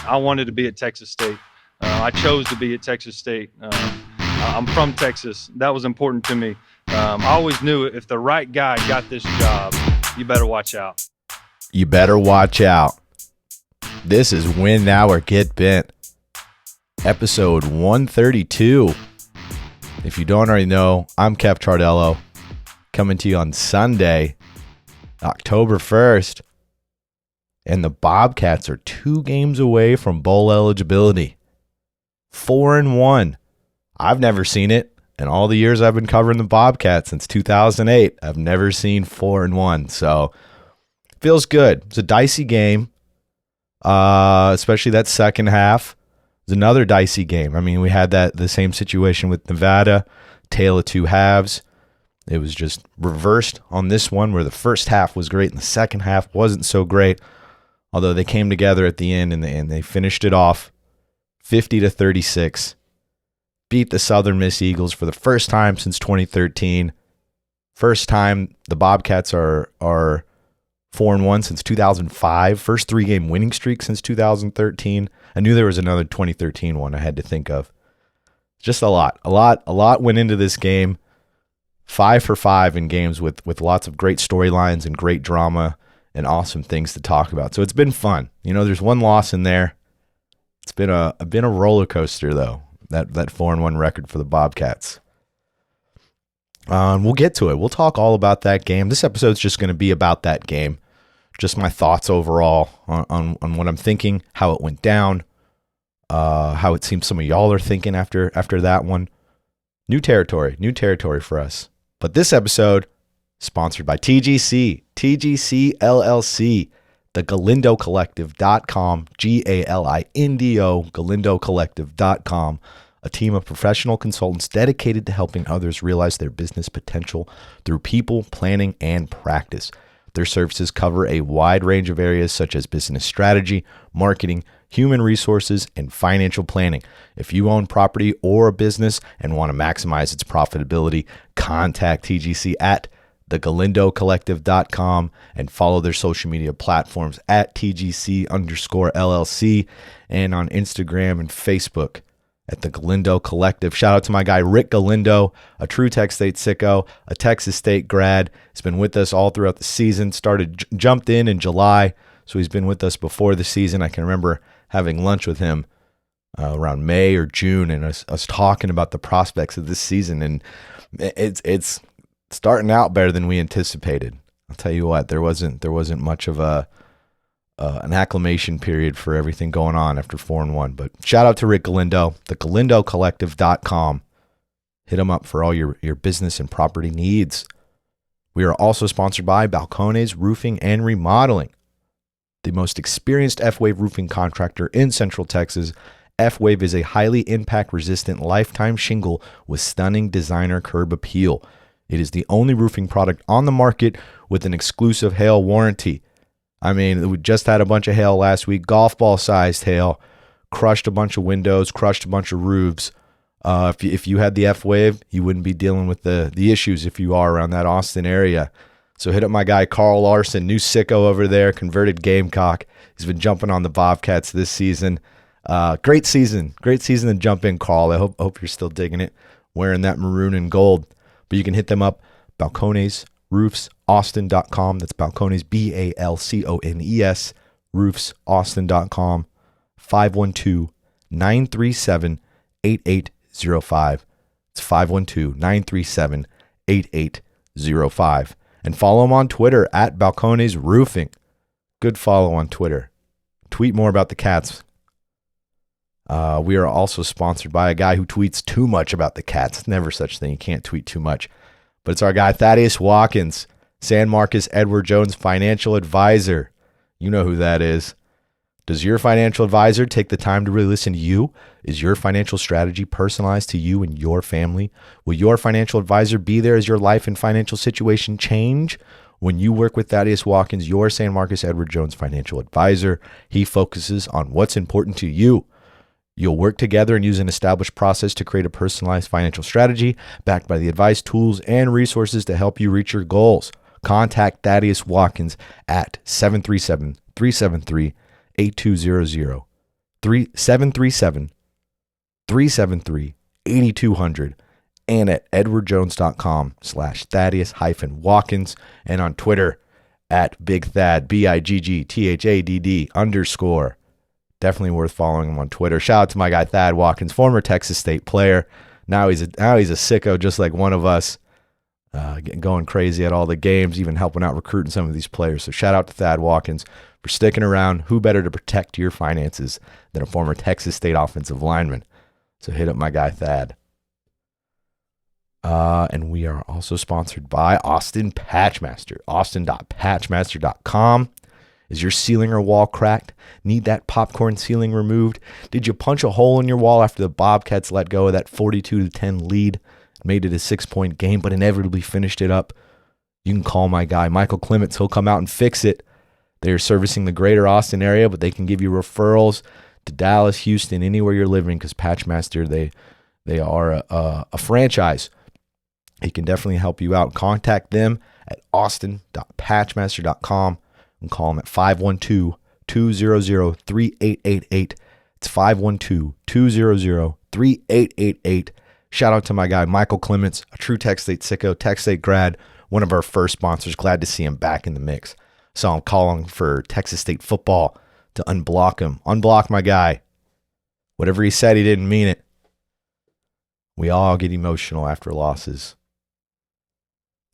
I wanted to be at Texas State. I chose to be at Texas State. I'm from Texas. That was important to me. I always knew if the right guy got this job, you better watch out. You better watch out. This is Win Now or Get Bent, episode 132. If you don't already know, I'm Kev Chardello, coming to you on Sunday, October 1st. And the Bobcats are 2 games away from bowl eligibility. 4-1. I've never seen it. In all the years I've been covering the Bobcats since 2008, I've never seen 4-1. So, feels good. It's a dicey game, especially that second half. It's another dicey game. I mean, we had the same situation with Nevada, tale of two halves. It was just reversed on this one, where the first half was great and the second half wasn't so great. Although they came together at the end and they finished it off 50-36. Beat the Southern Miss Eagles for the first time since 2013. First time the Bobcats are 4-1 since 2005. First 3-game winning streak since 2013. I knew there was another 2013 one I had to think of. Just a lot went into this game. 5 for 5 in games with lots of great storylines and great drama and awesome things to talk about. So it's been fun. You know, there's one loss in there. It's been a roller coaster though. That 4-1 record for the Bobcats. We'll get to it. We'll talk all about that game. This episode's just going to be about that game. Just my thoughts overall on what I'm thinking, how it went down, how it seems some of y'all are thinking after that one. New territory for us. But this episode, sponsored by TGC LLC, the GalindoCollective.com, Galindo, GalindoCollective.com, a team of professional consultants dedicated to helping others realize their business potential through people, planning, and practice. Their services cover a wide range of areas such as business strategy, marketing, human resources, and financial planning. If you own property or a business and want to maximize its profitability, contact TGC at thegalindocollective.com and follow their social media platforms at TGC_LLC and on Instagram and Facebook at the Galindo Collective. Shout out to my guy Rick Galindo, a true Texas State sicko, a Texas State grad. He's been with us all throughout the season. Jumped in July, so he's been with us before the season. I can remember having lunch with him around May or June, and us talking about the prospects of this season, and it's starting out better than we anticipated. I'll tell you what, there wasn't much of an acclimation period for everything going on after 4-1. But shout out to Rick Galindo, the GalindoCollective.com. Hit him up for all your business and property needs. We are also sponsored by Balcones Roofing and Remodeling, the most experienced F-Wave roofing contractor in Central Texas. F-Wave is a highly impact-resistant lifetime shingle with stunning designer curb appeal. It is the only roofing product on the market with an exclusive hail warranty. I mean, we just had a bunch of hail last week, golf ball sized hail, crushed a bunch of windows, crushed a bunch of roofs. If you had the F-Wave, you wouldn't be dealing with the issues if you are around that Austin area. So hit up my guy Carl Larson, new sicko over there, converted Gamecock. He's been jumping on the Bobcats this season. Great season to jump in, Carl. I hope you're still digging it, wearing that maroon and gold. But you can hit them up, BalconesRoofsAustin.com. That's Balcones, BALCONES, roofsaustin.com, 512-937-8805. It's 512-937-8805. And follow them on Twitter at Balcones Roofing. Good follow on Twitter. Tweet more about the Cats. We are also sponsored by a guy who tweets too much about the Cats. Never such thing. You can't tweet too much. But it's our guy Thaddeus Watkins, San Marcos Edward Jones financial advisor. You know who that is. Does your financial advisor take the time to really listen to you? Is your financial strategy personalized to you and your family? Will your financial advisor be there as your life and financial situation change? When you work with Thaddeus Watkins, your San Marcos Edward Jones financial advisor, he focuses on what's important to you. You'll work together and use an established process to create a personalized financial strategy backed by the advice, tools, and resources to help you reach your goals. Contact Thaddeus Watkins at 737-373-8200. 737 373 8200 and at edwardjones.com/Thaddeus-Watkins and on Twitter at Big Thad, BIGGTHADD_. Definitely worth following him on Twitter. Shout out to my guy Thad Watkins, former Texas State player. Now he's a sicko just like one of us, going crazy at all the games, even helping out recruiting some of these players. So shout out to Thad Watkins for sticking around. Who better to protect your finances than a former Texas State offensive lineman? So hit up my guy Thad. And we are also sponsored by Austin Patchmaster. Austin.patchmaster.com. Is your ceiling or wall cracked? Need that popcorn ceiling removed? Did you punch a hole in your wall after the Bobcats let go of that 42-10 lead? Made it a 6-point game, but inevitably finished it up. You can call my guy, Michael Clements. He'll come out and fix it. They're servicing the greater Austin area, but they can give you referrals to Dallas, Houston, anywhere you're living, because Patchmaster, they are a franchise. He can definitely help you out. Contact them at austin.patchmaster.com and call them at 512-200-3888. It's 512-200-3888. Shout out to my guy, Michael Clements, a true Tech State sicko, Tech State grad, one of our first sponsors. Glad to see him back in the mix. So I'm calling for Texas State football to unblock him. Unblock my guy. Whatever he said, he didn't mean it. We all get emotional after losses.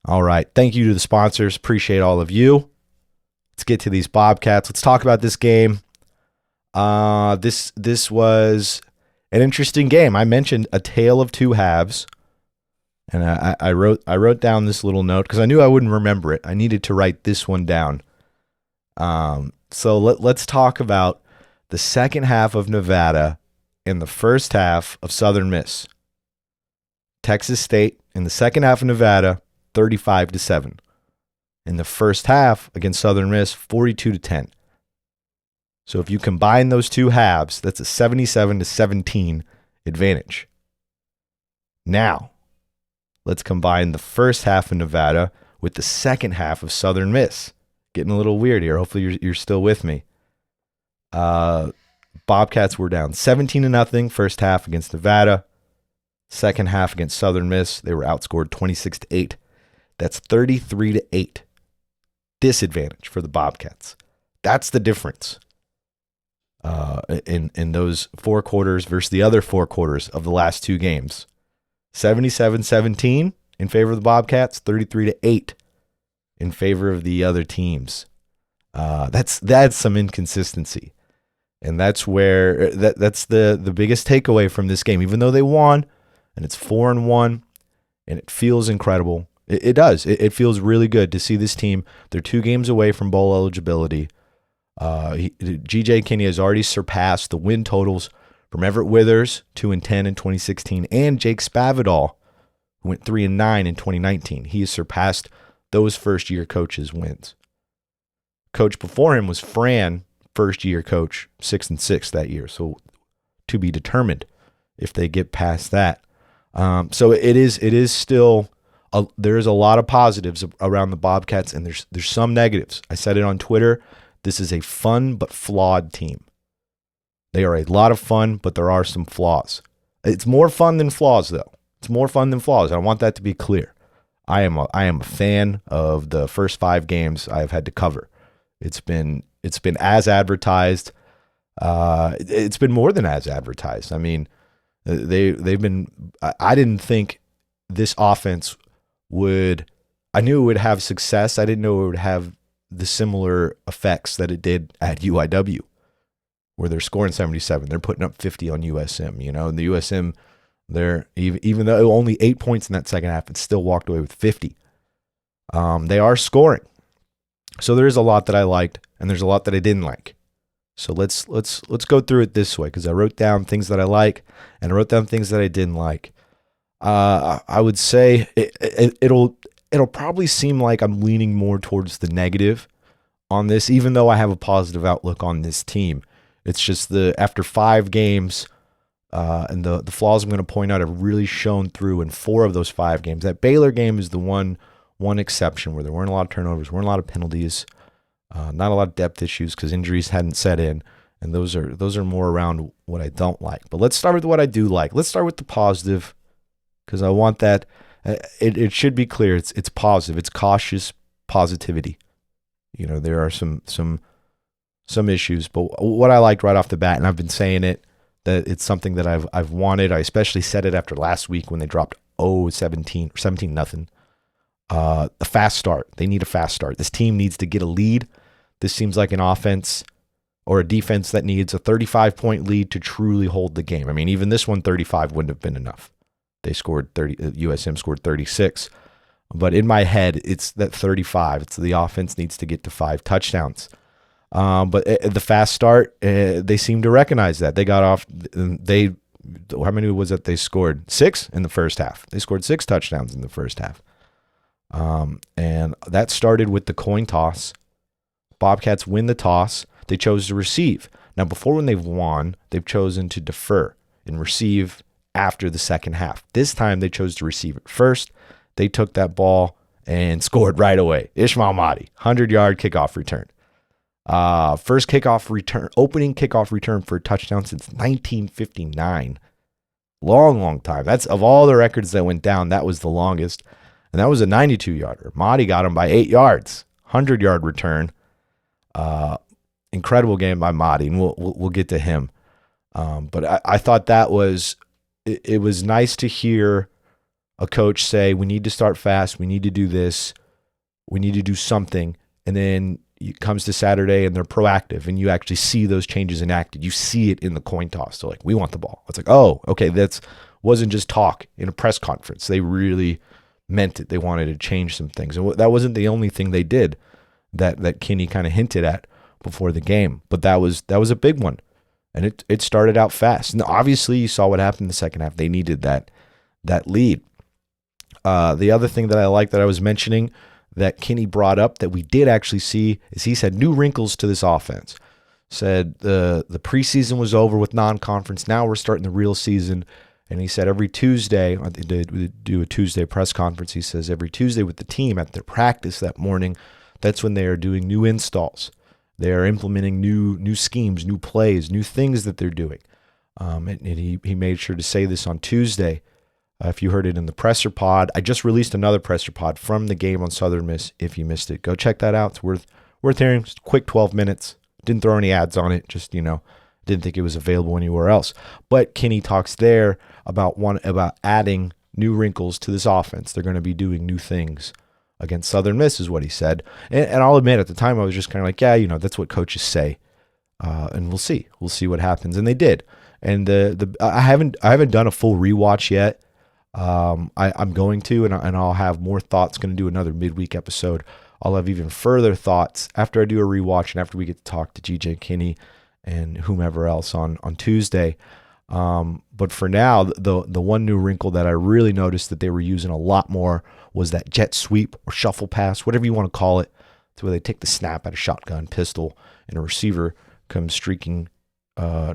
All right. Thank you to the sponsors. Appreciate all of you. Let's get to these Bobcats. Let's talk about this game. This was an interesting game. I mentioned a tale of two halves, and I wrote down this little note because I knew I wouldn't remember it. I needed to write this one down. So let's talk about the second half of Nevada and the first half of Southern Miss. Texas State in the second half of Nevada, 35-7. In the first half against Southern Miss, 42-10. So if you combine those two halves, that's a 77-17 advantage. Now, let's combine the first half of Nevada with the second half of Southern Miss. Getting a little weird here. Hopefully you're still with me. Bobcats were down 17-0 first half against Nevada. Second half against Southern Miss, they were outscored 26-8. That's 33-8. Disadvantage for the Bobcats. That's the difference in those four quarters versus the other four quarters of the last two games. 77-17 in favor of the Bobcats, 33-8 in favor of the other teams. That's some inconsistency. And that's where that's the biggest takeaway from this game. Even though they won, and it's 4-1, and it feels incredible. It does. It feels really good to see this team. They're 2 games away from bowl eligibility. G.J. Kinney has already surpassed the win totals from Everett Withers, 2-10 in 2016, and Jake Spavital, who went 3-9 in 2019. He has surpassed those first-year coaches' wins. Coach before him was Fran, first-year coach, 6-6 that year. So to be determined if they get past that. So it is still. There's a lot of positives around the Bobcats, and there's some negatives. I said it on Twitter. This is a fun but flawed team. They are a lot of fun, but there are some flaws. It's more fun than flaws, though. It's more fun than flaws. I want that to be clear. I am a fan of the first 5 games I've had to cover. It's been as advertised. It's been more than as advertised. I mean, they've been. I didn't think this offense would. I knew it would have success. I didn't know it would have the similar effects that it did at UIW, where they're scoring 77. They're putting up 50 on USM. You know, and the USM, they're even though only 8 points in that second half, it still walked away with 50. They are scoring. So there is a lot that I liked, and there's a lot that I didn't like. So let's go through it this way, because I wrote down things that I like, and I wrote down things that I didn't like. I would say it'll probably seem like I'm leaning more towards the negative on this, even though I have a positive outlook on this team. It's just after 5 games, and the flaws I'm going to point out have really shown through in 4 of those 5 games. That Baylor game is the one exception where there weren't a lot of turnovers, weren't a lot of penalties, not a lot of depth issues because injuries hadn't set in, And those are more around what I don't like. But let's start with what I do like. Let's start with the positive, because I want that. It should be clear. It's positive. It's cautious positivity. There are some issues, but what I liked right off the bat, and I've been saying it, that it's something that I've wanted. I especially said it after last week when they dropped 17 or 17-0. A fast start. They need a fast start. This team needs to get a lead. This seems like an offense or a defense that needs a 35-point lead to truly hold the game. I mean, even this one, 35 wouldn't have been enough. They scored 30. USM scored 36. But in my head, it's that 35. It's the offense needs to get to 5 touchdowns. But the fast start, they seem to recognize that. They got off. How many was it they scored? 6 in the first half. They scored 6 touchdowns in the first half. And that started with the coin toss. Bobcats win the toss. They chose to receive. Now, before when they've won, they've chosen to defer and receive after the second half. This time they chose to receive it first. They took that ball and scored right away. Ishmael Mahdi, 100-yard kickoff return. First kickoff return, opening kickoff return for a touchdown since 1959. Long time. That's of all the records that went down, that was the longest. And that was a 92-yarder. Mahdi got him by 8 yards. 100-yard return. Incredible game by Mahdi, and we'll get to him. But I thought that was it was nice to hear a coach say, we need to start fast, we need to do this, we need to do something, and then it comes to Saturday and they're proactive, and you actually see those changes enacted. You see it in the coin toss. So like, we want the ball. It's like, oh, okay, that's wasn't just talk in a press conference. They really meant it. They wanted to change some things, and that wasn't the only thing they did that Kinney kind of hinted at before the game, but that was a big one, and it started out fast. And obviously, you saw what happened in the second half. They needed that lead. The other thing that I like that I was mentioning that Kinney brought up that we did actually see is he said new wrinkles to this offense. Said the preseason was over with non-conference. Now we're starting the real season. And he said every Tuesday, they do a Tuesday press conference. He says every Tuesday with the team at their practice that morning, that's when they are doing new installs. They are implementing new schemes, new plays, new things that they're doing. And he made sure to say this on Tuesday. If you heard it in the presser pod, I just released another presser pod from the game on Southern Miss. If you missed it, go check that out. It's worth hearing. Just a quick 12 minutes. Didn't throw any ads on it. Just, didn't think it was available anywhere else. But Kinney talks there about adding new wrinkles to this offense. They're going to be doing new things against Southern Miss, is what he said. And I'll admit, at the time, I was just kind of like, yeah, that's what coaches say. And we'll see. We'll see what happens. And they did. And I haven't done a full rewatch yet. I'm going to, and I'll have more thoughts. Going to do another midweek episode. I'll have even further thoughts after I do a rewatch and after we get to talk to GJ Kinney and whomever else on Tuesday. But for now, the one new wrinkle that I really noticed that they were using a lot more was that jet sweep or shuffle pass, whatever you want to call it. It's where they take the snap at a shotgun pistol and a receiver comes streaking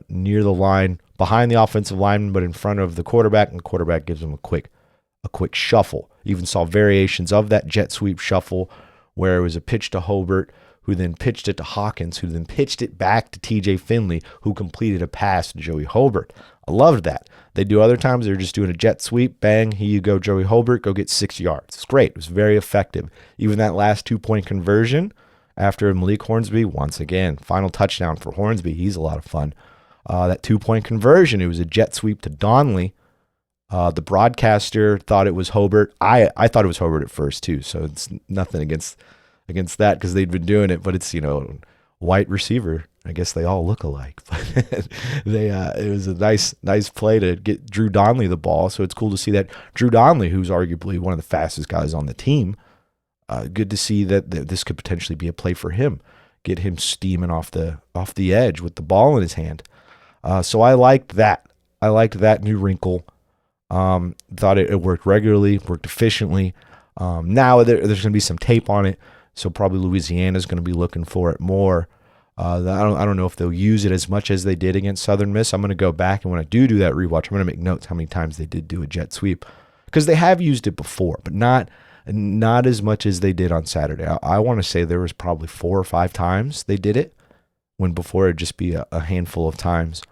near the line, behind the offensive lineman, but in front of the quarterback, and the quarterback gives him a quick shuffle. You even saw variations of that jet sweep shuffle where it was a pitch to Hobart, who then pitched it to Hawkins, who then pitched it back to TJ Finley, who completed a pass to Joey Hobart. I loved that. They do other times, they're just doing a jet sweep, bang, here you go, Joey Hobart, go get 6 yards. It's great. It was very effective. Even that last 2-point conversion after Malik Hornsby, once again, final touchdown for Hornsby. He's a lot of fun. That 2-point conversion, it was a jet sweep to Donley. The broadcaster thought it was Hobart. I thought it was Hobart at first too, so it's nothing against that because they'd been doing it, but it's, white receiver. I guess they all look alike, but it was a nice play to get Drew Donley the ball. So it's cool to see that Drew Donley, who's arguably one of the fastest guys on the team, good to see that this could potentially be a play for him. Get him steaming off the edge with the ball in his hand. So I liked that. I liked that new wrinkle. Thought it worked regularly, worked efficiently. Now there's going to be some tape on it, so probably Louisiana's going to be looking for it more. I don't know if they'll use it as much as they did against Southern Miss. I'm going to go back, and when I do that rewatch, I'm going to make notes how many times they did do a jet sweep, because they have used it before, but not as much as they did on Saturday. I want to say there was probably 4 or 5 times they did it when before it'd just be a handful of times.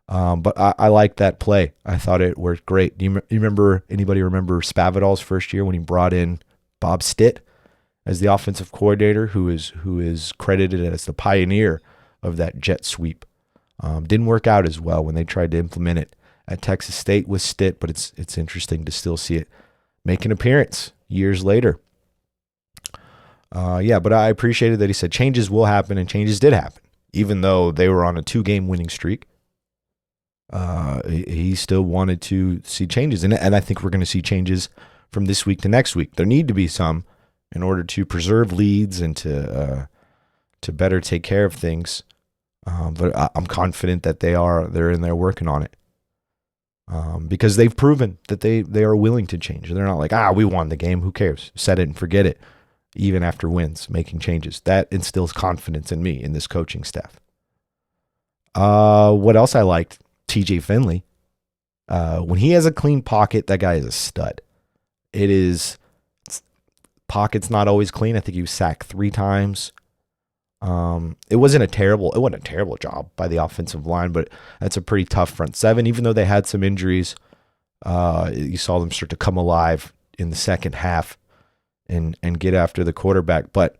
But I liked that play. I thought it worked great. Do you remember, anybody remember Spavital's first year when he brought in Bob Stitt as the offensive coordinator, who is credited as the pioneer of that jet sweep? Didn't work out as well when they tried to implement it at Texas State with Stitt, but it's interesting to still see it make an appearance years later. But I appreciated that he said changes will happen, and changes did happen. Even though they were on a 2-game winning streak, he still wanted to see changes. And I think we're going to see changes from this week to next week. There need to be some in order to preserve leads and to better take care of things. But I'm confident that they're in there working on it. Because they've proven that they are willing to change. They're not like, we won the game, who cares? Set it and forget it. Even after wins, making changes. That instills confidence in me, in this coaching staff. What else I liked? TJ Finley. When he has a clean pocket, that guy is a stud. Pocket's not always clean. I think he was sacked 3 times. It wasn't a terrible job by the offensive line, but that's a pretty tough front seven. Even though they had some injuries, you saw them start to come alive in the second half and get after the quarterback. But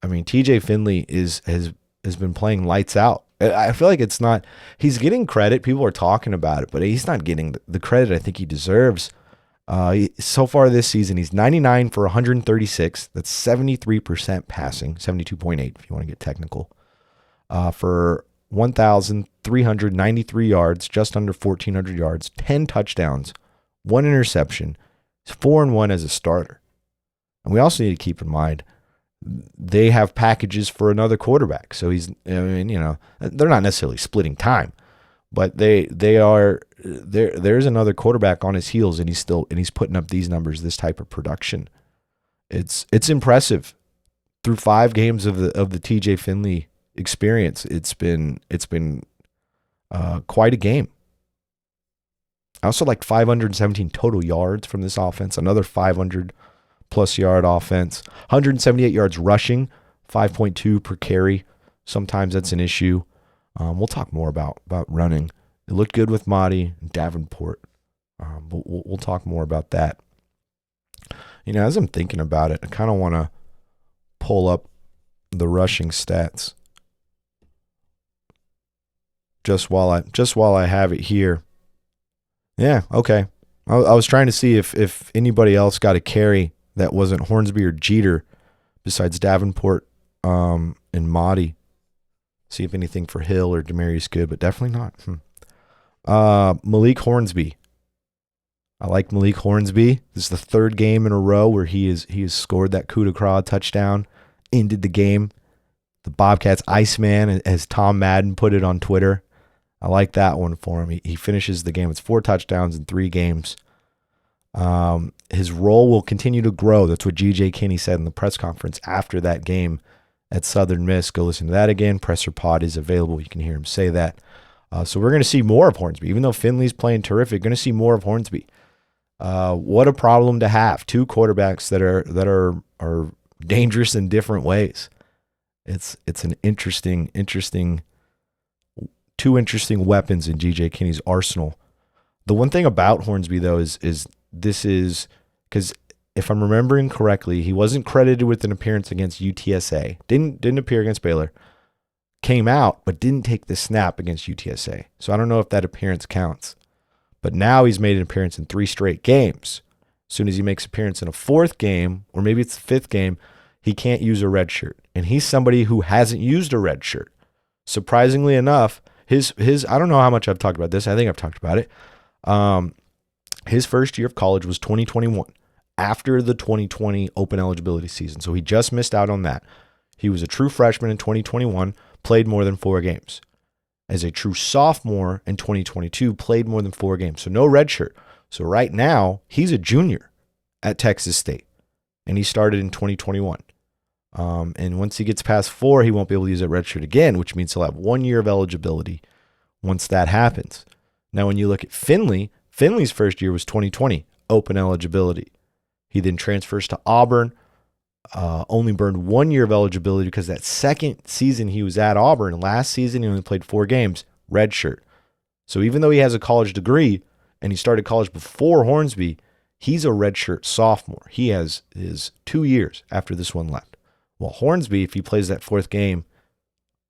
I mean, TJ Finley has been playing lights out. I feel like he's getting credit. People are talking about it, but he's not getting the credit I think he deserves. So far this season, he's 99 for 136. That's 73% passing, 72.8 if you want to get technical. For 1,393 yards, just under 1,400 yards, 10 touchdowns, 1 interception. He's 4-1 as a starter. And we also need to keep in mind they have packages for another quarterback. So they're not necessarily splitting time, but there's another quarterback on his heels, and he's putting up these numbers, this type of production. It's impressive. Through 5 games of the TJ Finley experience, it's been quite a game. I also liked 517 total yards from this offense, another 500 plus yard offense, 178 yards rushing, 5.2 per carry. Sometimes that's an issue. We'll talk more about running. It looked good with Mahdi and Davenport. But we'll talk more about that. As I'm thinking about it, I kind of want to pull up the rushing stats just while I have it here. Yeah, okay. I was trying to see if anybody else got a carry that wasn't Hornsby or Jeter besides Davenport and Mahdi. See if anything for Hill or Demarius Good, but definitely not. Malik Hornsby. I like Malik Hornsby. This is the 3rd game in a row where he has scored that coup de grace touchdown, ended the game. The Bobcats Iceman, as Tom Madden put it on Twitter. I like that one for him. He finishes the game with 4 touchdowns in 3 games. His role will continue to grow. That's what G.J. Kinney said in the press conference after that game at Southern Miss. Go listen to that again. Presser Pod is available. You can hear him say that. So we're going to see more of Hornsby. Even though Finley's playing terrific, going to see more of Hornsby. What a problem to have. 2 quarterbacks that are dangerous in different ways. It's an interesting 2 interesting weapons in G.J. Kinney's arsenal. The one thing about Hornsby, though, is because if I'm remembering correctly, he wasn't credited with an appearance against UTSA. Didn't appear against Baylor. Came out, but didn't take the snap against UTSA. So I don't know if that appearance counts. But now he's made an appearance in 3 straight games. As soon as he makes an appearance in a 4th game, or maybe it's the 5th game, he can't use a red shirt. And he's somebody who hasn't used a red shirt. Surprisingly enough, his I don't know how much I've talked about this. I think I've talked about it. His first year of college was 2021, after the 2020 open eligibility season. So he just missed out on that. He was a true freshman in 2021, played more than 4 games. As a true sophomore in 2022, played more than 4 games. So no red shirt. So right now, he's a junior at Texas State, and he started in 2021. And once he gets past 4, he won't be able to use that red shirt again, which means he'll have 1 year of eligibility once that happens. Now, when you look at Finley's first year was 2020, open eligibility. He then transfers to Auburn, only burned 1 year of eligibility because that second season he was at Auburn, last season he only played 4 games, redshirt. So even though he has a college degree and he started college before Hornsby, he's a redshirt sophomore. He has his 2 years after this one left. Well, Hornsby, if he plays that 4th game,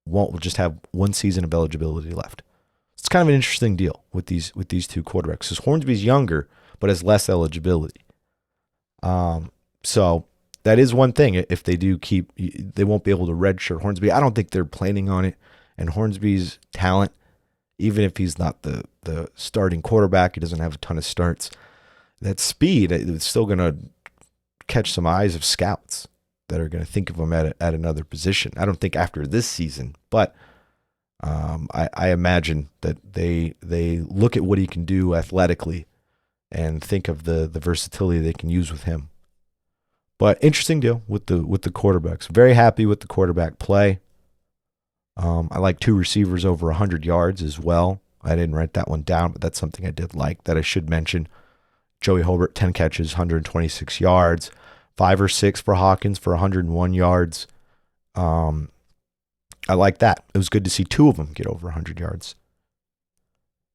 will just have 1 season of eligibility left. It's kind of an interesting deal with these 2 quarterbacks because Hornsby's younger but has less eligibility. So that is one thing. If they do keep, they won't be able to redshirt Hornsby. I don't think they're planning on it. And Hornsby's talent, even if he's not the starting quarterback, he doesn't have a ton of starts. That speed, it's still going to catch some eyes of scouts that are going to think of him at another position. I don't think after this season, but I imagine that they look at what he can do athletically and think of the versatility they can use with him. But interesting deal with the quarterbacks. Very happy with the quarterback play. I like 2 receivers over 100 yards as well. I didn't write that one down, but that's something I did like that I should mention. Joey Hobart, 10 catches, 126 yards. 5 or 6 for Hawkins for 101 yards. I like that. It was good to see 2 of them get over 100 yards.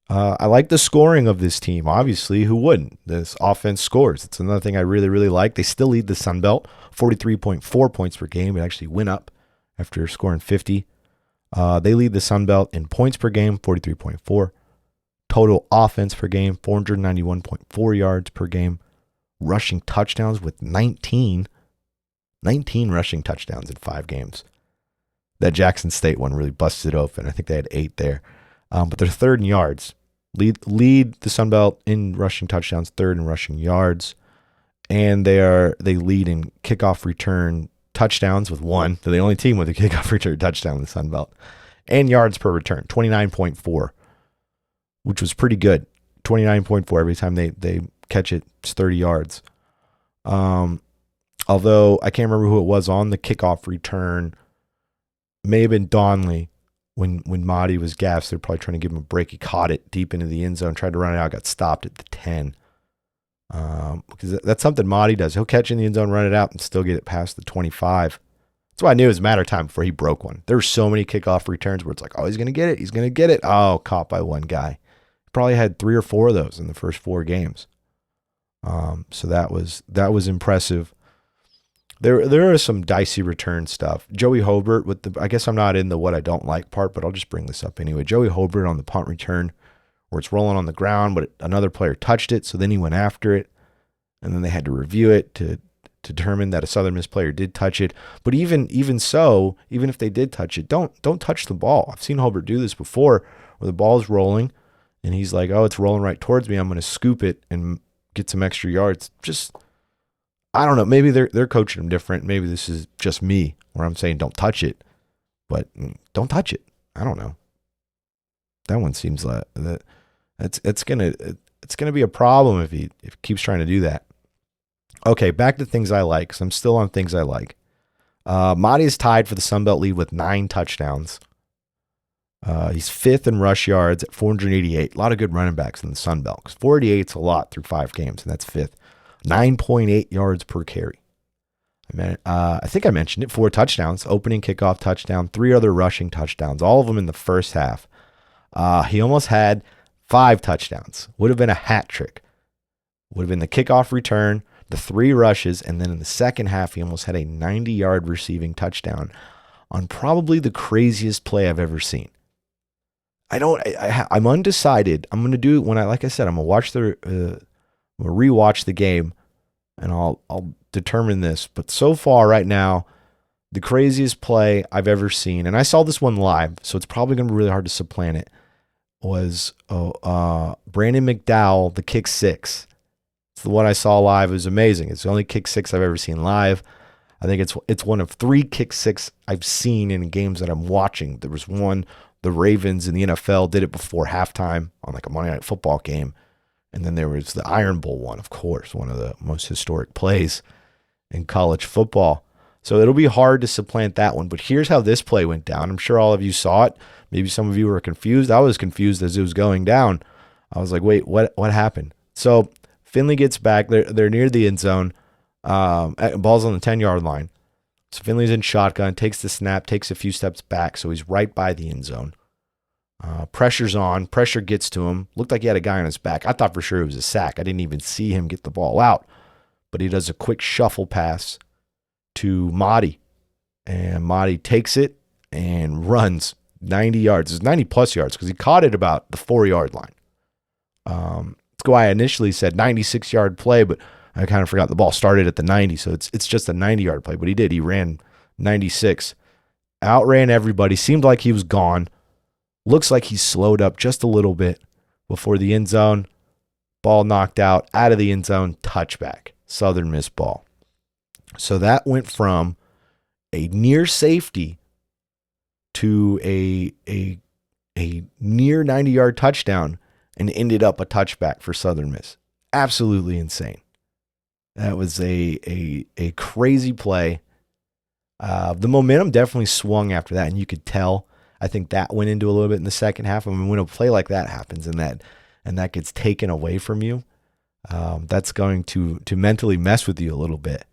I like the scoring of this team. Obviously, who wouldn't? This offense scores. It's another thing I really, really like. They still lead the Sun Belt, 43.4 points per game. It actually went up after scoring 50. They lead the Sun Belt in points per game, 43.4. Total offense per game, 491.4 yards per game. Rushing touchdowns with 19 rushing touchdowns in 5 games. That Jackson State one really busted open. I think they had 8 there. But they're 3rd in yards. Lead the Sun Belt in rushing touchdowns, 3rd in rushing yards. And they lead in kickoff return touchdowns with 1. They're the only team with a kickoff return touchdown in the Sun Belt. And yards per return, 29.4, which was pretty good. 29.4 every time they catch it, it's 30 yards. Although I can't remember who it was on the kickoff return. May have been Donley when Mahdi was gassed. They're probably trying to give him a break. He caught it deep into the end zone, tried to run it out, got stopped at the 10. Because that's something Mahdi does. He'll catch in the end zone, run it out, and still get it past the 25. That's why I knew it was a matter of time before he broke one. There were so many kickoff returns where it's like, oh, he's going to get it. He's going to get it. Oh, caught by one guy. Probably had 3 or 4 of those in the first 4 games. So that was impressive. There is some dicey return stuff. Joey Hobart I guess I'm not in the what I don't like part, but I'll just bring this up anyway. Joey Hobart on the punt return where it's rolling on the ground, but another player touched it, so then he went after it, and then they had to review it to determine that a Southern Miss player did touch it. But even so, even if they did touch it, don't touch the ball. I've seen Hobart do this before where the ball's rolling, and he's like, oh, it's rolling right towards me. I'm going to scoop it and get some extra yards. Just, I don't know. Maybe they're coaching him different. Maybe this is just me where I'm saying don't touch it, but don't touch it. I don't know. That one seems like that. It's gonna be a problem if he keeps trying to do that. Okay, back to things I like. Because I'm still on things I like. Mahdi is tied for the Sun Belt lead with 9 touchdowns. He's 5th in rush yards at 488. A lot of good running backs in the Sun Belt. Because 488 is a lot through 5 games, and that's 5th. 9.8 yards per carry. I think I mentioned it. 4 touchdowns, opening kickoff touchdown, 3 other rushing touchdowns, all of them in the first half. He almost had 5 touchdowns. Would have been a hat trick. Would have been the kickoff return, the 3 rushes, and then in the second half, he almost had a 90-yard receiving touchdown on probably the craziest play I've ever seen. I'm undecided. I'm going to do it when like I said, I'm going to rewatch the game, and I'll determine this. But so far, right now, the craziest play I've ever seen, and I saw this one live, so it's probably going to be really hard to supplant it, was Brandon McDowell, the kick 6. It's the one I saw live. It was amazing. It's the only kick 6 I've ever seen live. I think it's one of 3 kick 6 I've seen in games that I'm watching. There was one, the Ravens in the NFL did it before halftime on like a Monday Night Football game. And then there was the Iron Bowl one, of course, one of the most historic plays in college football. So it'll be hard to supplant that one. But here's how this play went down. I'm sure all of you saw it. Maybe some of you were confused. I was confused as it was going down. I was like, wait, what happened? So Finley gets back. They're near the end zone. Ball's on the 10-yard line. So Finley's in shotgun, takes the snap, takes a few steps back, so he's right by the end zone. Pressure's on. Pressure gets to him. Looked like he had a guy on his back. I thought for sure it was a sack. I didn't even see him get the ball out. But he does a quick shuffle pass to Mahdi. And Mahdi takes it and runs 90 yards. It's 90-plus yards because he caught it about the 4-yard line. That's why I initially said 96-yard play, but I kind of forgot the ball started at the 90, so it's just a 90-yard play. But he did. He ran 96. Outran everybody. Seemed like he was gone. Looks like he slowed up just a little bit before the end zone. Ball knocked out of the end zone. Touchback. Southern Miss ball. So that went from a near safety to a near 90-yard touchdown and ended up a touchback for Southern Miss. Absolutely insane. That was a crazy play. The momentum definitely swung after that, and you could tell. I think that went into a little bit in the second half. I mean, when a play like that happens and that gets taken away from you, that's going to mentally mess with you a little bit.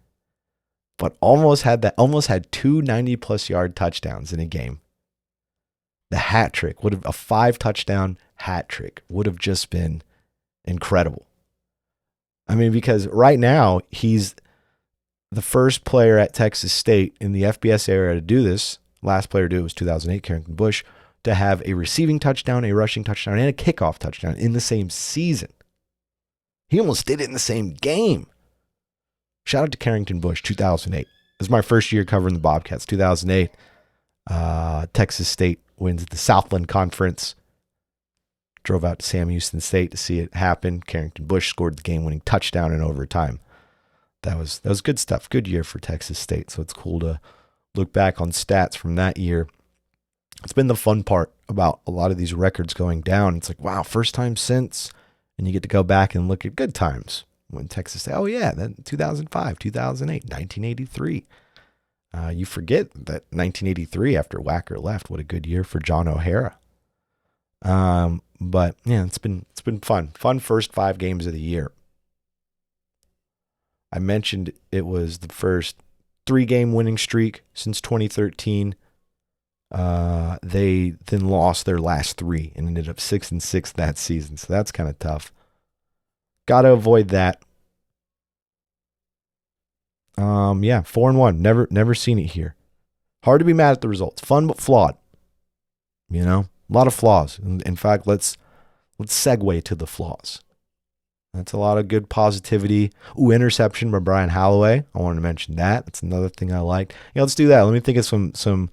But almost had 2 90-plus yard touchdowns in a game. The hat trick would have a 5-touchdown hat trick would have just been incredible. I mean, because right now he's the first player at Texas State in the FBS era to do this. Last player to do it was 2008, Carrington Bush, to have a receiving touchdown, a rushing touchdown, and a kickoff touchdown in the same season. He almost did it in the same game. Shout out to Carrington Bush, 2008. This is my first year covering the Bobcats, 2008. Texas State wins the Southland Conference. Drove out to Sam Houston State to see it happen. Carrington Bush scored the game-winning touchdown in overtime. That was good stuff. Good year for Texas State, so it's cool to look back on stats from that year. It's been the fun part about a lot of these records going down. It's like, wow, first time since, and you get to go back and look at good times. When Texas State, oh yeah, then 2005, 2008, 1983. You forget that 1983 after Wacker left, what a good year for John O'Hara. But yeah, it's been fun. Fun first 5 games of the year. I mentioned it was the first 3-game winning streak since 2013. They then lost their last 3 and ended up 6-6 that season. So that's kind of tough. Got to avoid that. 4-1. Never seen it here. Hard to be mad at the results. Fun but flawed. You know, a lot of flaws. In fact, let's segue to the flaws. That's a lot of good positivity. Ooh, interception by Brian Holloway. I wanted to mention that. That's another thing I liked. Yeah, let's do that. Let me think of some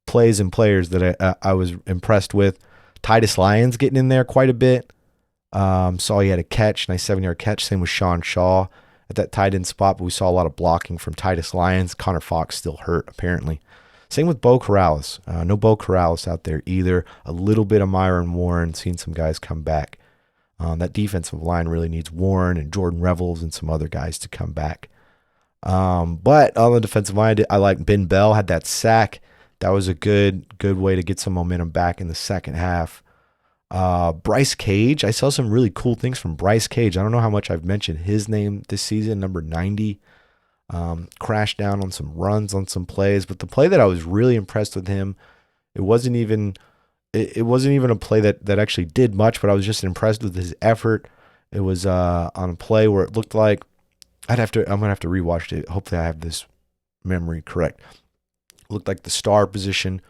plays and players that I was impressed with. Titus Lyons getting in there quite a bit. Saw he had a catch, nice 7-yard catch. Same with Sean Shaw at that tight end spot, but we saw a lot of blocking from Titus Lyons. Connor Fox still hurt, apparently. Same with Bo Corrales. No Bo Corrales out there either. A little bit of Myron Warren. Seen some guys come back. That defensive line really needs Warren and Jordan Revels and some other guys to come back. But on the defensive line, I like Ben Bell had that sack. That was a good way to get some momentum back in the second half. Bryce Cage, I saw some really cool things from Bryce Cage. I don't know how much I've mentioned his name this season, number 90. Crashed down on some runs on some plays, but the play that I was really impressed with him, it wasn't even a play that actually did much, but I was just impressed with his effort. It was on a play where it looked like I'm gonna have to rewatch it. Hopefully I have this memory correct. It looked like the star position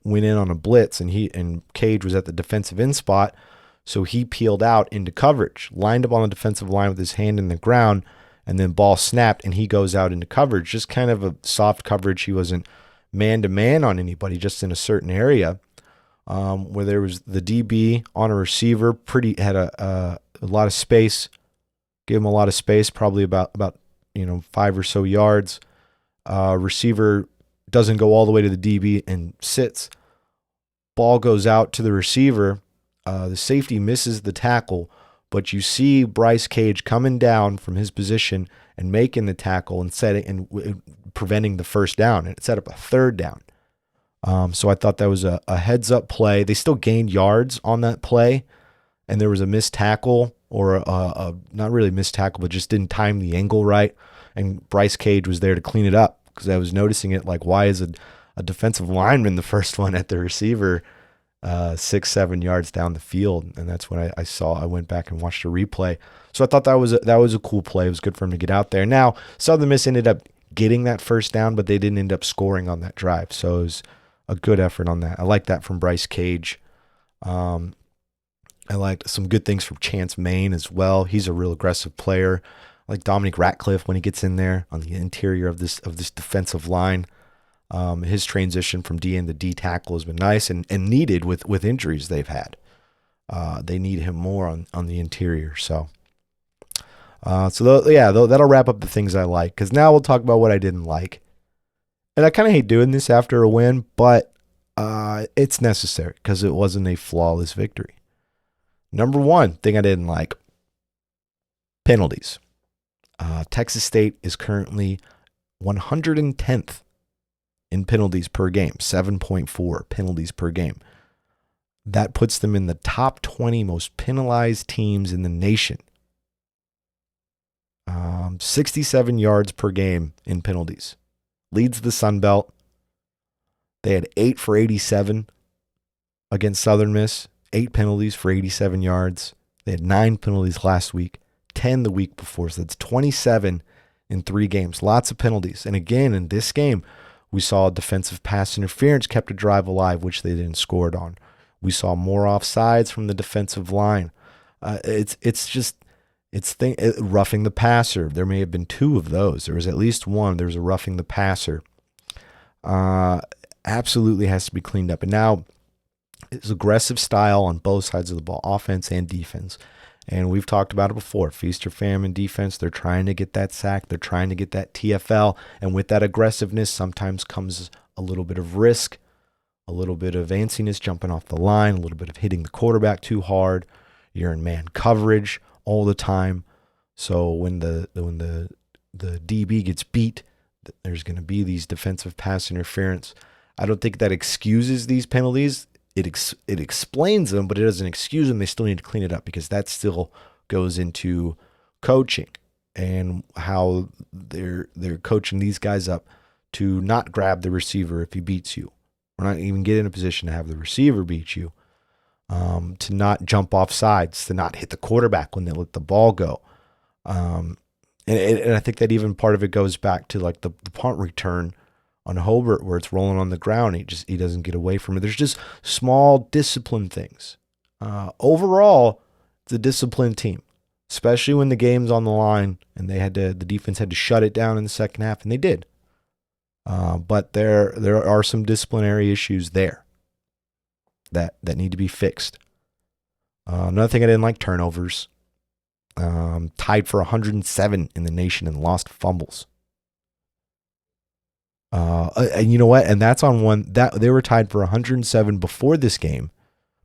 went in on a blitz, and Cage was at the defensive end spot, so he peeled out into coverage, lined up on the defensive line with his hand in the ground, and then ball snapped, and he goes out into coverage, just kind of a soft coverage. He wasn't man-to-man on anybody, just in a certain area, where there was the DB on a receiver, had a lot of space, gave him a lot of space, probably about 5 or so yards. Receiver doesn't go all the way to the DB and sits. Ball goes out to the receiver. The safety misses the tackle, but you see Bryce Cage coming down from his position and making the tackle and setting and preventing the first down, and it set up a third down. So I thought that was a heads-up play. They still gained yards on that play, and there was a missed tackle, or a not really missed tackle, but just didn't time the angle right. and Bryce Cage was there to clean it up, because I was noticing it, like, why is a defensive lineman the first one at the receiver 6-7 yards down the field? And that's when I went back and watched a replay. So I thought that was a cool play. It was good for him to get out there. Now, Southern Miss ended up getting that first down, but they didn't end up scoring on that drive. So it was a good effort on that. I like that from Bryce Cage. I liked some good things from Chance Main as well. He's a real aggressive player. I like Dominic Ratcliffe when he gets in there on the interior of this defensive line. His transition from D end to D tackle has been nice and needed with injuries they've had. They need him more on the interior. That'll wrap up the things I like, because now we'll talk about what I didn't like. And I kind of hate doing this after a win, but it's necessary because it wasn't a flawless victory. Number one thing I didn't like, penalties. Texas State is currently 110th in penalties per game, 7.4 penalties per game. That puts them in the top 20 most penalized teams in the nation. 67 yards per game in penalties. Leads the Sun Belt. They had 8 for 87 against Southern Miss. 8 penalties for 87 yards. They had 9 penalties last week, 10 the week before. So that's 27 in 3 games. Lots of penalties. And again, in this game, we saw defensive pass interference kept a drive alive, which they didn't score on. We saw more offsides from the defensive line. It's roughing the passer. There may have been 2 of those. There was at least one. There was a roughing the passer. Absolutely has to be cleaned up. And now it's aggressive style on both sides of the ball, offense and defense. And we've talked about it before. Feast or famine defense. They're trying to get that sack. They're trying to get that TFL. And with that aggressiveness sometimes comes a little bit of risk, a little bit of antsiness jumping off the line, a little bit of hitting the quarterback too hard. You're in man coverage all the time. So when the DB gets beat, there's going to be these defensive pass interference. I don't think that excuses these penalties. It explains them, but it doesn't excuse them. They still need to clean it up, because that still goes into coaching and how they're coaching these guys up to not grab the receiver if he beats you, or not even get in a position to have the receiver beat you, to not jump off sides, to not hit the quarterback when they let the ball go. And I think that even part of it goes back to like the punt return on Hobart, where it's rolling on the ground. He doesn't get away from it. There's just small discipline things. Overall, it's a disciplined team, especially when the game's on the line and the defense had to shut it down in the second half, and they did. But there are some disciplinary issues there that need to be fixed. Another thing I didn't like, turnovers. Tied for 107 in the nation in lost fumbles. And you know what? And that's on one that they were tied for 107 before this game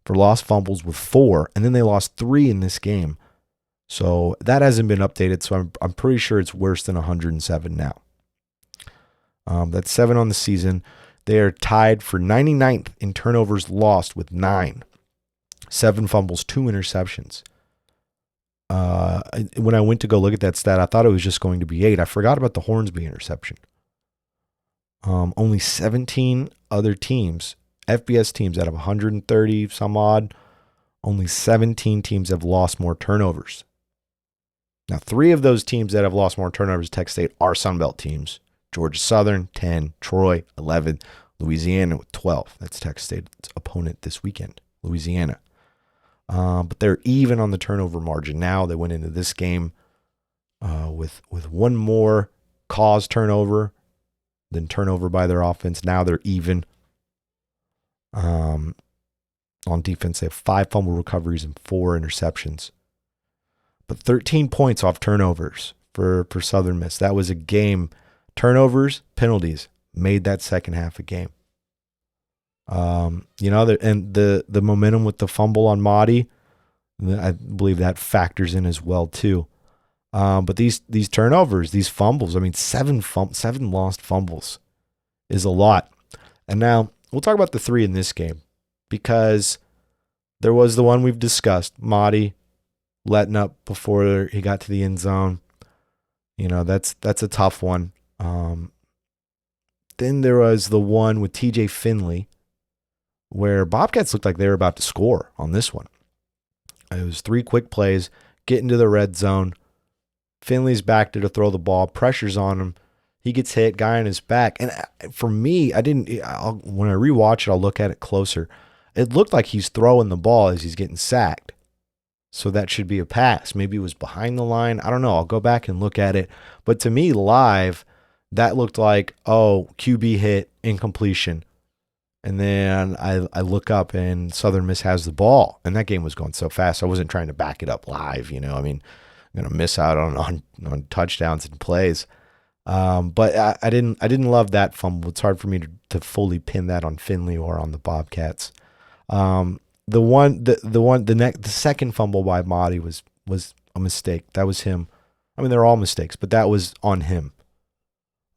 for lost fumbles with 4, and then they lost 3 in this game. So that hasn't been updated. So I'm pretty sure it's worse than 107 now. That's 7 on the season. They are tied for 99th in turnovers lost with 9, 7 fumbles, 2 interceptions. When I went to go look at that stat, I thought it was just going to be 8. I forgot about the Hornsby interception. Only 17 other teams, FBS teams out of 130 some odd, only 17 teams have lost more turnovers. Now, 3 of those teams that have lost more turnovers, Texas State, are Sunbelt teams. Georgia Southern, 10, Troy, 11, Louisiana with 12. That's Texas State's opponent this weekend, Louisiana. But they're even on the turnover margin now. They went into this game with one more caused turnover than turnover by their offense. Now they're even. On defense, they have 5 fumble recoveries and 4 interceptions. But 13 points off turnovers for Southern Miss. That was a game. Turnovers, penalties made that second half a game. And the momentum with the fumble on Mahdi, I believe that factors in as well too. But these turnovers, these fumbles, I mean, 7 lost fumbles is a lot. And now we'll talk about the 3 in this game, because there was the one we've discussed, Mahdi letting up before he got to the end zone. That's a tough one. Then there was the one with TJ Finley where Bobcats looked like they were about to score on this one. It was 3 quick plays, get into the red zone. Finley's back there to throw the ball, pressure's on him. He gets hit, guy on his back. And for me, when I rewatch it, I'll look at it closer. It looked like he's throwing the ball as he's getting sacked. So that should be a pass. Maybe it was behind the line. I don't know. I'll go back and look at it. But to me, live, that looked like, QB hit, incompletion. And then I look up and Southern Miss has the ball. And that game was going so fast. I wasn't trying to back it up live. I'm going to miss out on touchdowns and plays. But I didn't love that fumble. It's hard for me to fully pin that on Finley or on the Bobcats. The second fumble by Mahdi was a mistake. That was him. I mean, they're all mistakes, but that was on him.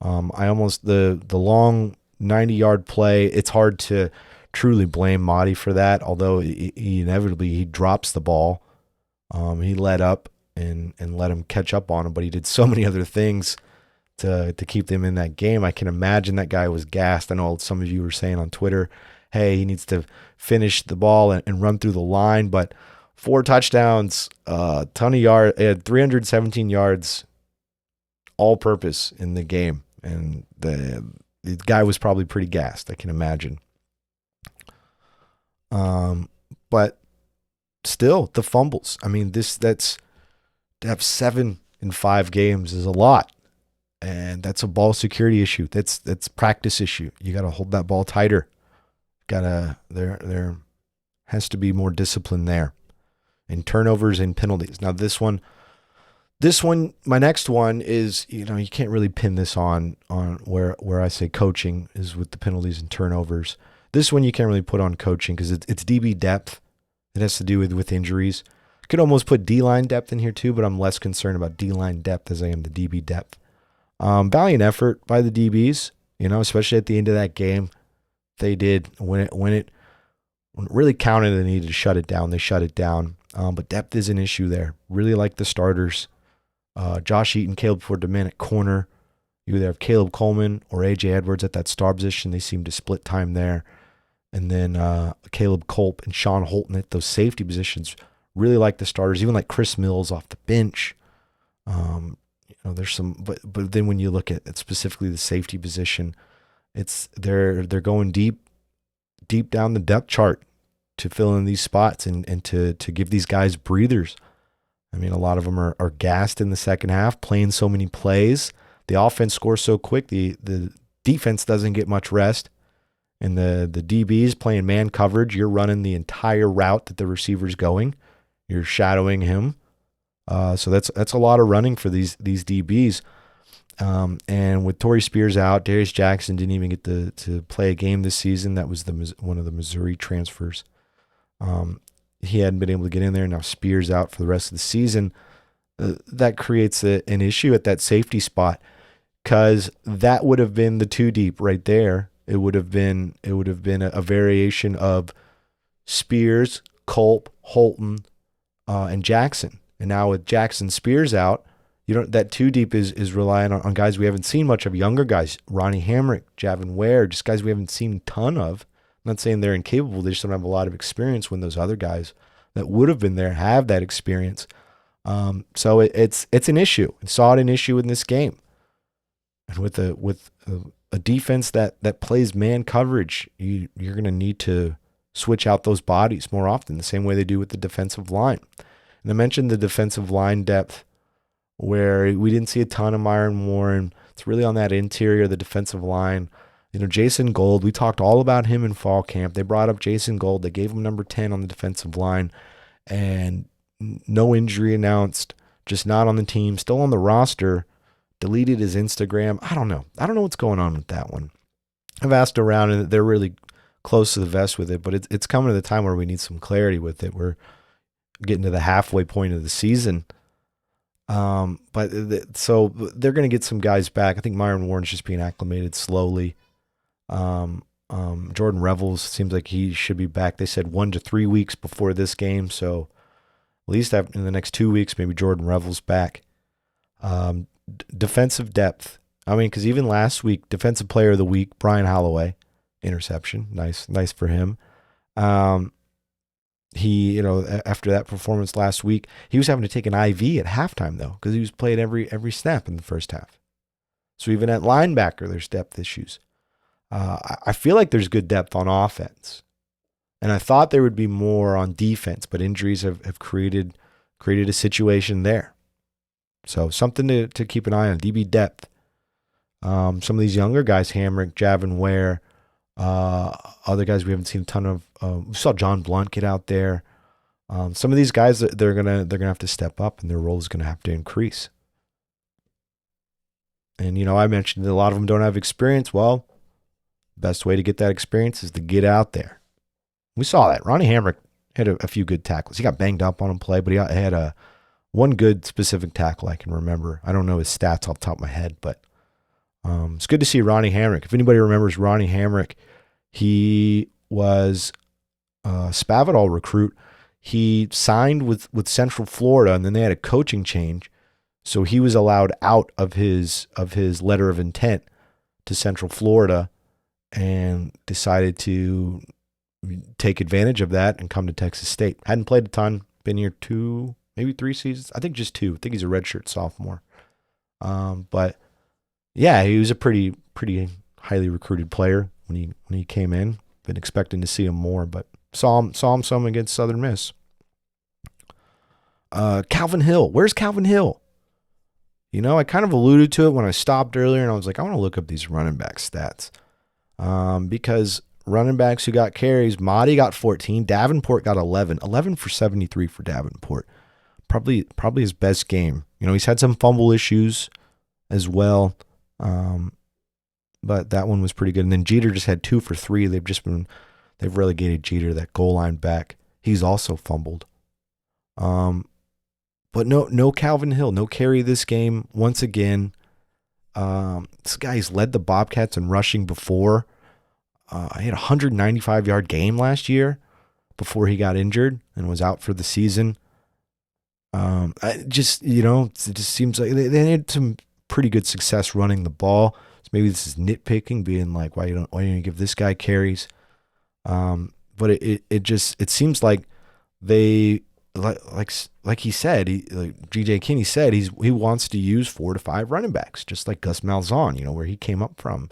The long 90-yard play. It's hard to truly blame Mahdi for that, although he inevitably drops the ball. He let up and let him catch up on him, but he did so many other things to keep them in that game. I can imagine that guy was gassed. I know some of you were saying on Twitter, hey, he needs to finish the ball and run through the line, but 4 touchdowns, ton of yards, 317 yards all purpose in the game. And the guy was probably pretty gassed, I can imagine. But still, the fumbles. I mean, to have 7 in 5 games is a lot. And that's a ball security issue. That's practice issue. You got to hold that ball tighter. There has to be more discipline there. And turnovers and penalties. Now this one, my next one is, you can't really pin this on where I say coaching is with the penalties and turnovers. This one you can't really put on coaching because it's DB depth. It has to do with injuries. Could almost put D-line depth in here too, but I'm less concerned about D-line depth as I am the DB depth. Valiant effort by the DBs, especially at the end of that game. They did when it really counted and they needed to shut it down. They shut it down. But depth is an issue there. Really like the starters. Josh Eaton, Caleb Ford-Deman at corner. You either have Caleb Coleman or A.J. Edwards at that star position. They seem to split time there. And then Caleb Culp and Sean Holton at those safety positions. Really like the starters. Even like Chris Mills off the bench. There's some, but then when you look at specifically the safety position, they're going deep down the depth chart to fill in these spots and to give these guys breathers. I mean, a lot of them are gassed in the second half, playing so many plays. The offense scores so quick, the defense doesn't get much rest. And the DBs playing man coverage, you're running the entire route that the receiver's going. You're shadowing him. So that's a lot of running for these DBs. And with Torrey Spears out, Darius Jackson didn't even get to play a game this season. That was one of the Missouri transfers. He hadn't been able to get in there. Now Spears out for the rest of the season. That creates an issue at that safety spot because that would have been the 2 deep right there. It would have been a variation of Spears, Culp, Holton, and Jackson. And now with Jackson Spears out, that 2 deep is relying on guys we haven't seen much of, younger guys, Ronnie Hamrick, Javin Ware, just guys we haven't seen a ton of. I'm not saying they're incapable, they just don't have a lot of experience when those other guys that would have been there have that experience. So it's an issue. I saw it an issue in this game. And with a defense that plays man coverage, you're going to need to switch out those bodies more often, the same way they do with the defensive line. And I mentioned the defensive line depth where we didn't see a ton of Myron Warren. It's really on that interior, the defensive line. Jason Gold, we talked all about him in fall camp. They brought up Jason Gold. They gave him number 10 on the defensive line, and no injury announced, just not on the team, still on the roster, deleted his Instagram. I don't know what's going on with that one. I've asked around, and they're really close to the vest with it, but it's coming to the time where we need some clarity with it. We're getting to the halfway point of the season. So they're going to get some guys back. I think Myron Warren's just being acclimated slowly. Jordan Revels seems like he should be back. They said 1 to 3 weeks before this game. So at least in the next 2 weeks, maybe Jordan Revels back. defensive depth. I mean, because even last week, defensive player of the week, Brian Holloway, interception. Nice for him. He, after that performance last week, he was having to take an IV at halftime though, because he was playing every snap in the first half. So even at linebacker, there's depth issues. I feel like there's good depth on offense, and I thought there would be more on defense, but injuries have created a situation there. So something to keep an eye on. DB depth. Some of these younger guys, Hamrick, Javin Ware, other guys we haven't seen a ton of. We saw John Blunt get out there. Some of these guys, they're gonna have to step up, and their role is gonna have to increase. And I mentioned that a lot of them don't have experience. Well, best way to get that experience is to get out there. We saw that. Ronnie Hamrick had a few good tackles. He got banged up on him play, but he had one good specific tackle I can remember. I don't know his stats off the top of my head, but it's good to see Ronnie Hamrick. If anybody remembers Ronnie Hamrick, he was a Spavital recruit. He signed with Central Florida, and then they had a coaching change, so he was allowed out of his letter of intent to Central Florida, and decided to take advantage of that and come to Texas State. Hadn't played a ton, been here 2, maybe 3 seasons. I think just 2. I think he's a redshirt sophomore. But yeah, he was a pretty highly recruited player when he came in. Been expecting to see him more, but saw him some against Southern Miss. Calvin Hill. Where's Calvin Hill? I kind of alluded to it when I stopped earlier, and I was like, I want to look up these running back stats. Because running backs who got carries, Mahdi got 14, Davenport got 11 for 73 for Davenport. Probably his best game. He's had some fumble issues as well, but that one was pretty good. And then Jeter just had 2 for 3. They've relegated Jeter, that goal line back. He's also fumbled. But no Calvin Hill, no carry this game once again. This guy's led the Bobcats in rushing before. He had a 195-yard game last year before he got injured and was out for the season. It just seems like they had some pretty good success running the ball. So maybe this is nitpicking, being like, why don't you give this guy carries? But it seems like they like he said, GJ Kinney said he wants to use 4 to 5 running backs, just like Gus Malzahn, where he came up from,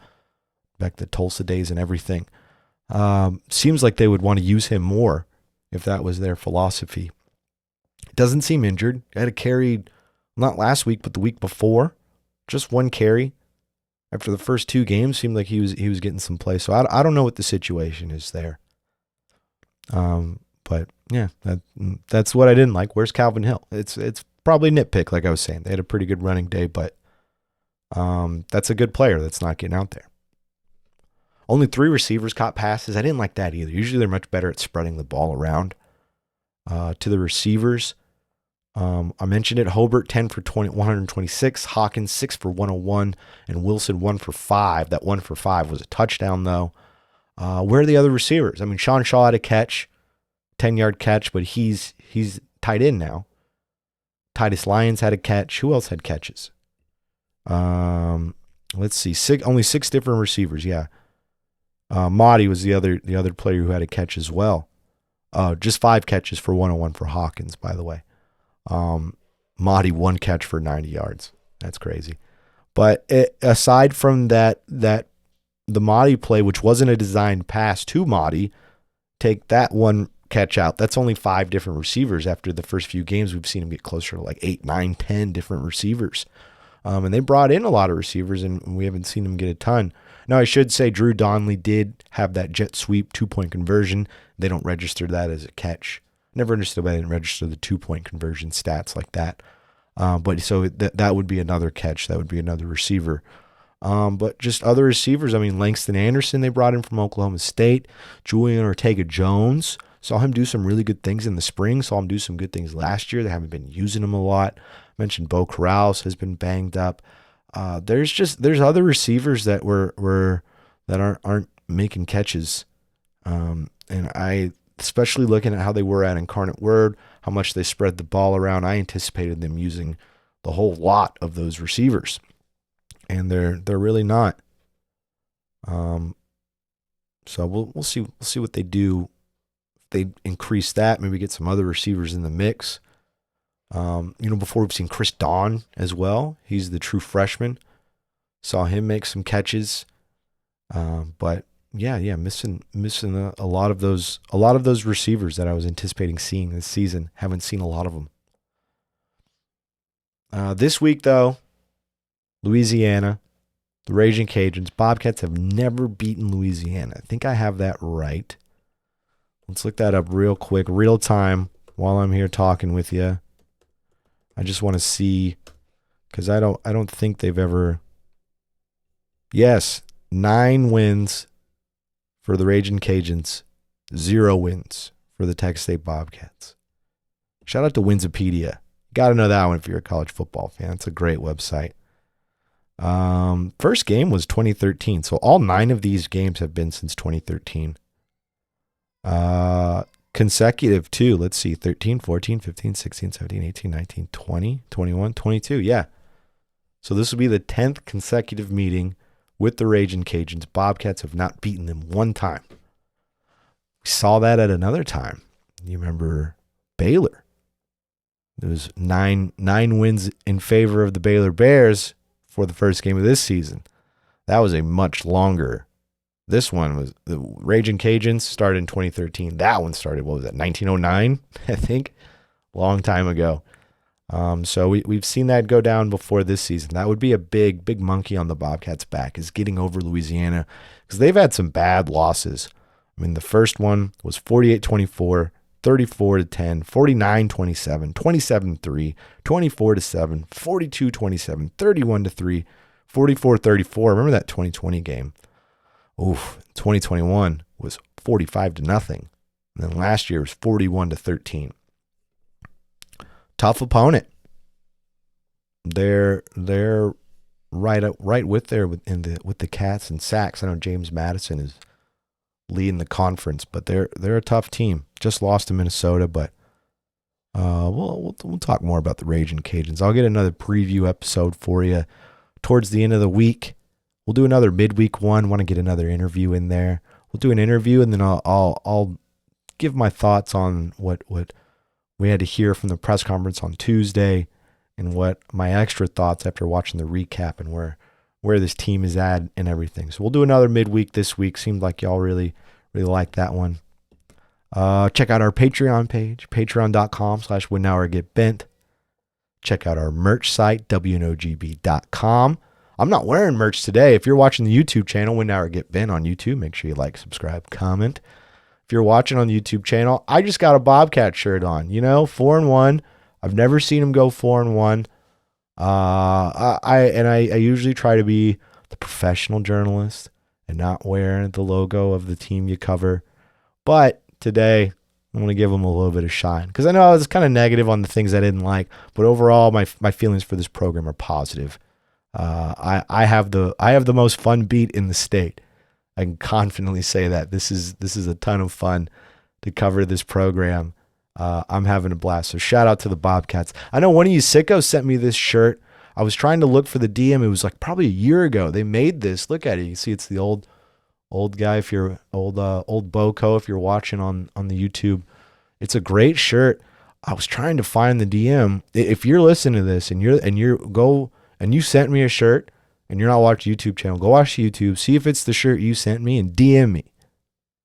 back to Tulsa days and everything. Seems like they would want to use him more if that was their philosophy. Doesn't seem injured. Had a carry, not last week, but the week before. Just 1 carry. After the first 2 games, seemed like he was getting some play. So I don't know what the situation is there. But yeah, that's what I didn't like. Where's Calvin Hill? It's probably nitpick, like I was saying. They had a pretty good running day, but that's a good player that's not getting out there. Only 3 receivers caught passes. I didn't like that either. Usually they're much better at spreading the ball around to the receivers. I mentioned it. Hobart 10 for 126, Hawkins 6 for 101, and Wilson 1 for 5. That 1 for 5 was a touchdown though. Where are the other receivers? I mean, Sean Shaw had a catch, 10-yard catch, but he's tied in now. Titus Lyons had a catch. Who else had catches? Let's see. Only 6 different receivers. Yeah. Mahdi was the other player who had a catch as well. Just 5 catches for 101 for Hawkins, by the way. Mahdi 1 catch for 90 yards. That's crazy. But aside from that, the Mahdi play, which wasn't a designed pass to Mahdi, take that 1 catch out. That's only 5 different receivers. After the first few games, we've seen him get closer to like 8, 9, 10 different receivers. And they brought in a lot of receivers, and we haven't seen him get a ton. Now, I should say Drew Donnelly did have that jet sweep 2-point conversion. They don't register that as a catch. Never understood why they didn't register the 2-point conversion stats like that. But so that would be another catch. That would be another receiver. But just other receivers, I mean, Langston Anderson they brought in from Oklahoma State. Julian Ortega-Jones, saw him do some really good things in the spring. Saw him do some good things last year. They haven't been using him a lot. Mentioned Bo Corrales has been banged up. There's other receivers that aren't making catches. And I, especially looking at how they were at Incarnate Word, how much they spread the ball around, I anticipated them using the whole lot of those receivers, and they're really not. So we'll see what they do. If they increase that, maybe get some other receivers in the mix. Before we've seen Chris Don as well. He's the true freshman. Saw him make some catches. But missing a lot of those receivers that I was anticipating seeing this season. Haven't seen a lot of them. This week though, Louisiana, the Raging Cajuns, Bobcats have never beaten Louisiana. I think I have that right. Let's look that up real quick, real time, while I'm here talking with you. I just want to see, because I don't think they've ever. Yes, 9 wins for the Raging Cajuns, 0 wins for the Texas State Bobcats. Shout out to Winsipedia. Got to know that one if you're a college football fan. It's a great website. First game was 2013, so all 9 of these games have been since 2013. Consecutive too. Let's see, 13, 14, 15, 16, 17, 18, 19, 20, 21, 22. Yeah. So this will be the 10th consecutive meeting with the Raging Cajuns. Bobcats have not beaten them one time. We saw that at another time. You remember Baylor. There was nine wins in favor of the Baylor Bears for the first game of this season. That was a much longer. This one was the Raging Cajuns started in 2013. That one started, 1909, I think? Long time ago. So we've seen that go down before this season. That would be a big monkey on the Bobcats' back, is getting over Louisiana, because they've had some bad losses. I mean, the first one was 48-24, 34-10, 49-27, 27-3, 24-7, 42-27, 31-3, 44-34. Remember that 2020 game? Oof, 2021 was 45-0. And then last year was 41-13. Tough opponent. They're right with the Cats and sacks. I know James Madison is leading the conference, but they're a tough team. Just lost to Minnesota, but we'll talk more about the Raging Cajuns. I'll get another preview episode for you towards the end of the week. We'll do another midweek one. Want to get another interview in there. We'll do an interview, and then I'll give my thoughts on what we had to hear from the press conference on Tuesday, and what my extra thoughts after watching the recap and where this team is at and everything. So we'll do another midweek this week. Seemed like y'all really like that one. Check out our Patreon page, patreon.com/whenhourgetbent. Check out our merch site, wnogb.com. I'm not wearing merch today. If you're watching the YouTube channel, When Hour Get Bent on YouTube, make sure you like, subscribe, comment. If you're watching on the YouTube channel, I just got a Bobcat shirt on. 4-1. I've never seen him go 4-1. I usually try to be the professional journalist and not wear the logo of the team you cover. But today, I'm going to give him a little bit of shine, because I know I was kind of negative on the things I didn't like, but overall, my feelings for this program are positive. I have the most fun beat in the state. I can confidently say that this is a ton of fun to cover this program. I'm having a blast. So shout out to the Bobcats. I know one of you sickos sent me this shirt. I was trying to look for the DM. It was like probably a year ago. They made this. Look at it. You see, it's the old guy. If you're old Boco, if you're watching on the YouTube, it's a great shirt. I was trying to find the DM. If you're listening to this and you sent me a shirt and you're not watching the YouTube channel, go watch YouTube, see if it's the shirt you sent me, and DM me.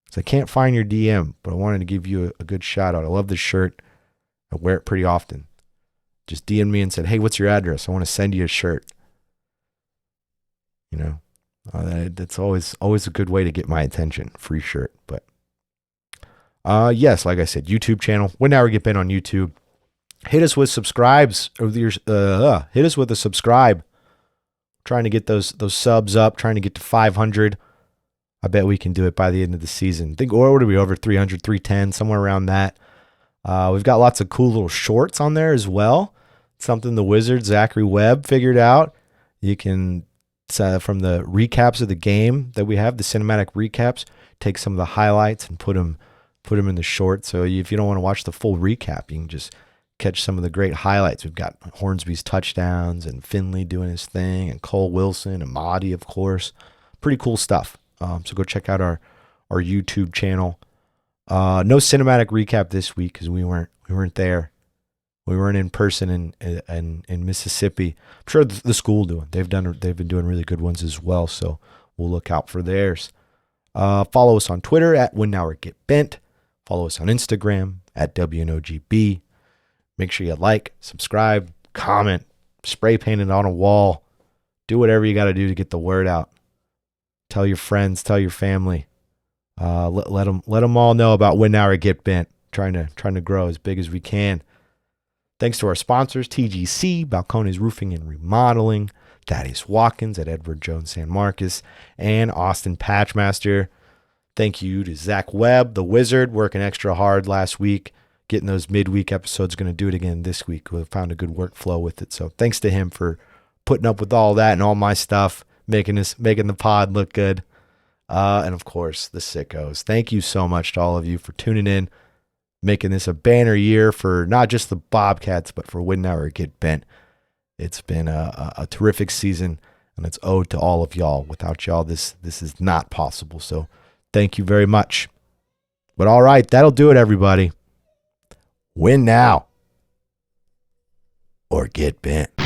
So I can't find your DM, but I wanted to give you a good shout out. I love this shirt. I wear it pretty often. Just DM me and said, hey, what's your address? I want to send you a shirt. That's always a good way to get my attention. Free shirt. But yes, like I said, YouTube channel. When Hour Get Bent on YouTube. Hit us with subscribes. Hit us with a subscribe. Trying to get those subs up. Trying to get to 500. I bet we can do it by the end of the season. I think, or would we over 300, 310, somewhere around that. We've got lots of cool little shorts on there as well. Something the wizard, Zachary Webb, figured out. You can, from the recaps of the game that we have, the cinematic recaps, take some of the highlights and put them in the short. So if you don't want to watch the full recap, you can just catch some of the great highlights. We've got Hornsby's touchdowns and Finley doing his thing and Cole Wilson and Mahdi, of course. Pretty cool stuff. So go check out our YouTube channel. No cinematic recap this week because we weren't there. We weren't in person in Mississippi. I'm sure the school doing. They've been doing really good ones as well. So we'll look out for theirs. Follow us on Twitter at WinNowOrGetBent. Follow us on Instagram at WNOGB. Make sure you like, subscribe, comment, spray paint it on a wall. Do whatever you got to do to get the word out. Tell your friends, tell your family. Let them all know about Win Now or Get Bent. Trying to grow as big as we can. Thanks to our sponsors, TGC, Balcones Roofing and Remodeling, Thaddeus Watkins at Edward Jones San Marcos, and Austin Patchmaster. Thank you to Zach Webb, the Wizard, working extra hard last week, getting those midweek episodes. Going to do it again this week. We found a good workflow with it. So thanks to him for putting up with all that and all my stuff, making the pod look good. And of course, the sickos. Thank you so much to all of you for tuning in, making this a banner year for not just the Bobcats, but for Win Now or Get Bent. It's been a terrific season, and it's owed to all of y'all. Without y'all, this is not possible. So thank you very much. But all right, that'll do it, everybody. Win now or get bent.